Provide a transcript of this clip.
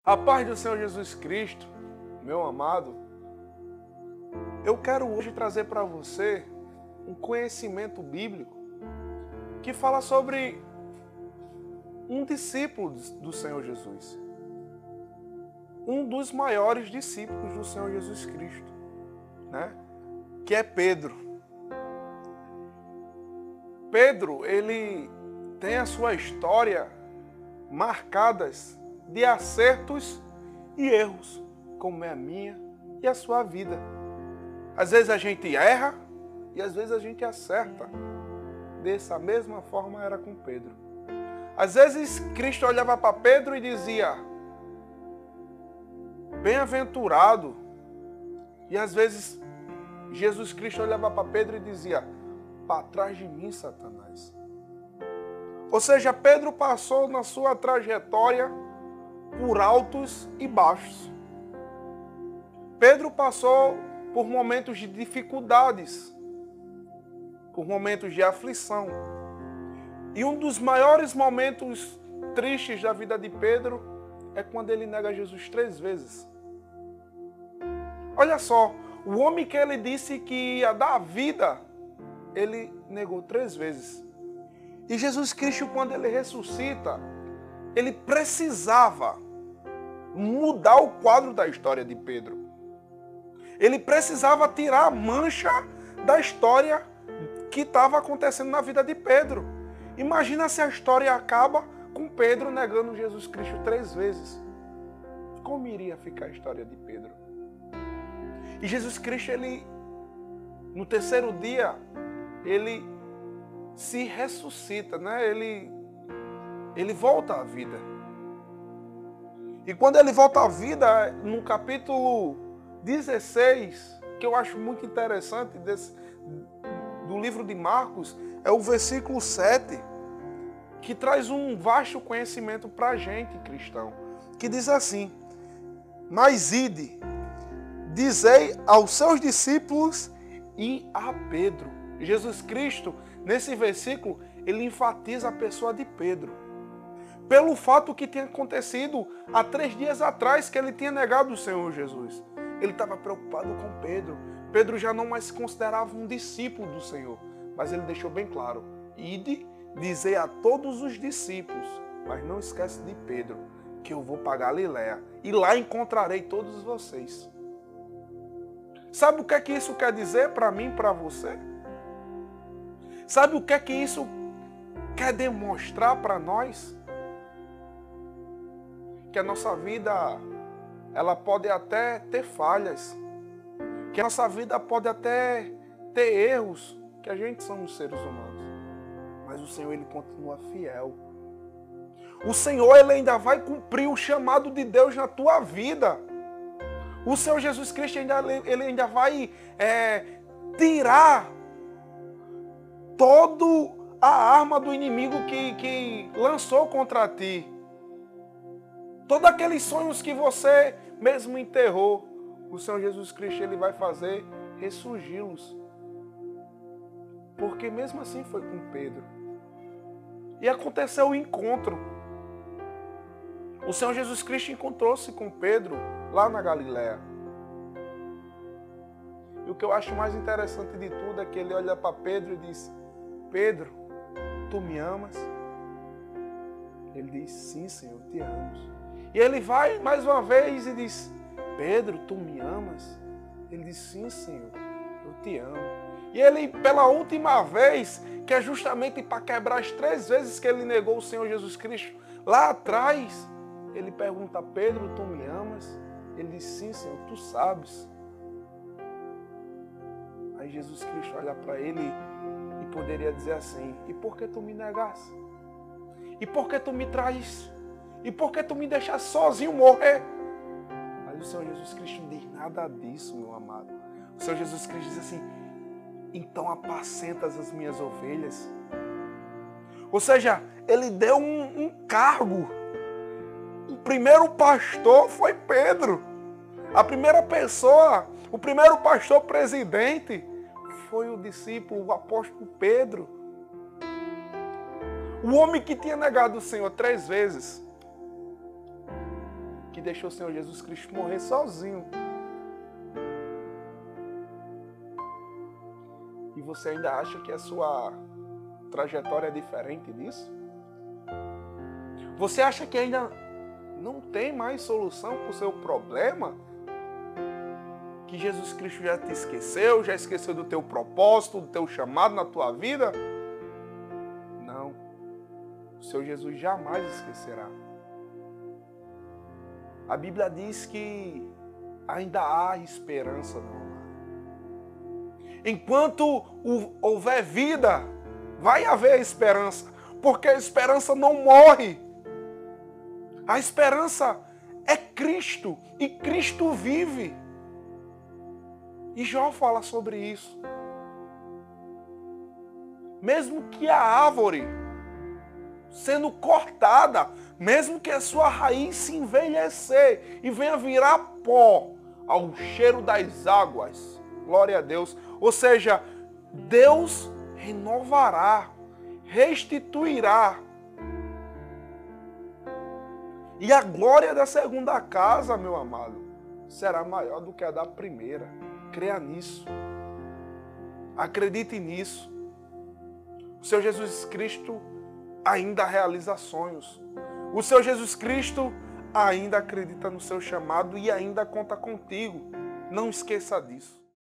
A paz do Senhor Jesus Cristo, meu amado, eu quero hoje trazer para você um conhecimento bíblico que fala sobre um discípulo do Senhor Jesus. Um dos maiores discípulos do Senhor Jesus Cristo, né? Que é Pedro. Pedro, ele tem a sua história marcadas de acertos e erros, como é a minha e a sua vida. Às vezes a gente erra e às vezes a gente acerta. Dessa mesma forma era com Pedro. Às vezes Cristo olhava para Pedro e dizia: bem-aventurado. E às vezes Jesus Cristo olhava para Pedro e dizia: para trás de mim, Satanás. Ou seja, Pedro passou na sua trajetória por altos e baixos. Pedro passou por momentos de dificuldades, por momentos de aflição. E um dos maiores momentos tristes da vida de Pedro é quando ele nega Jesus 3 vezes. Olha só, o homem que ele disse que ia dar a vida, ele negou 3 vezes. E Jesus Cristo, quando ele ressuscita, ele precisava mudar o quadro da história de Pedro. Ele precisava tirar a mancha da história que estava acontecendo na vida de Pedro. Imagina se a história acaba com Pedro negando Jesus Cristo 3 vezes. Como iria ficar a história de Pedro? E Jesus Cristo, ele, no 3º dia, ele se ressuscita, né? Ele volta à vida. E quando ele volta à vida, no capítulo 16, que eu acho muito interessante do livro de Marcos, é o versículo 7, que traz um vasto conhecimento para a gente, cristão, que diz assim: mas ide, dizei aos seus discípulos e a Pedro. Jesus Cristo, nesse versículo, ele enfatiza a pessoa de Pedro. Pelo fato que tinha acontecido há 3 dias atrás, que ele tinha negado o Senhor Jesus. Ele estava preocupado com Pedro. Pedro já não mais se considerava um discípulo do Senhor. Mas ele deixou bem claro: ide, dizei a todos os discípulos, mas não esquece de Pedro, que eu vou para Galiléia, e lá encontrarei todos vocês. Sabe o que é que isso quer dizer para mim e para você? Sabe o que é que isso quer demonstrar para nós? Que a nossa vida, ela pode até ter falhas, que a nossa vida pode até ter erros, que a gente somos seres humanos, mas o Senhor, ele continua fiel. O Senhor, ele ainda vai cumprir o chamado de Deus na tua vida. O Senhor Jesus Cristo ele ainda vai tirar toda a arma do inimigo que lançou contra ti. Todos aqueles sonhos que você mesmo enterrou, o Senhor Jesus Cristo, ele vai fazer ressurgi-los. Porque mesmo assim foi com Pedro. E aconteceu o encontro. O Senhor Jesus Cristo encontrou-se com Pedro lá na Galiléia. E o que eu acho mais interessante de tudo é que ele olha para Pedro e diz: Pedro, tu me amas? Ele diz: sim, Senhor, eu te amo. E ele vai mais uma vez e diz: Pedro, tu me amas? Ele diz: sim, Senhor, eu te amo. E ele, pela última vez, que é justamente para quebrar as 3 vezes que ele negou o Senhor Jesus Cristo, lá atrás, ele pergunta: Pedro, tu me amas? Ele diz: sim, Senhor, tu sabes. Aí Jesus Cristo olha para ele e poderia dizer assim: e por que tu me negaste? E por que tu me traíste? E por que tu me deixaste sozinho morrer? Mas o Senhor Jesus Cristo não diz nada disso, meu amado. O Senhor Jesus Cristo diz assim: então apacentas as minhas ovelhas. Ou seja, ele deu um cargo. O primeiro pastor foi Pedro. A primeira pessoa, o primeiro pastor presidente foi o discípulo, o apóstolo Pedro. O homem que tinha negado o Senhor 3 vezes. que deixou o Senhor Jesus Cristo morrer sozinho. E você ainda acha que a sua trajetória é diferente disso? Você acha que ainda não tem mais solução para o seu problema? Que Jesus Cristo já te esqueceu, já esqueceu do teu propósito, do teu chamado na tua vida? Não. O Senhor Jesus jamais esquecerá. A Bíblia diz que ainda há esperança, meu amado. Enquanto houver vida, vai haver esperança, porque a esperança não morre. A esperança é Cristo, e Cristo vive. E Jó fala sobre isso. Mesmo que a árvore sendo cortada, mesmo que a sua raiz se envelhecer e venha virar pó ao cheiro das águas, glória a Deus. Ou seja, Deus renovará, restituirá. E a glória da segunda casa, meu amado, será maior do que a da primeira. Creia nisso. Acredite nisso. O Senhor Jesus Cristo ainda realiza sonhos. O Senhor Jesus Cristo ainda acredita no seu chamado e ainda conta contigo. Não esqueça disso.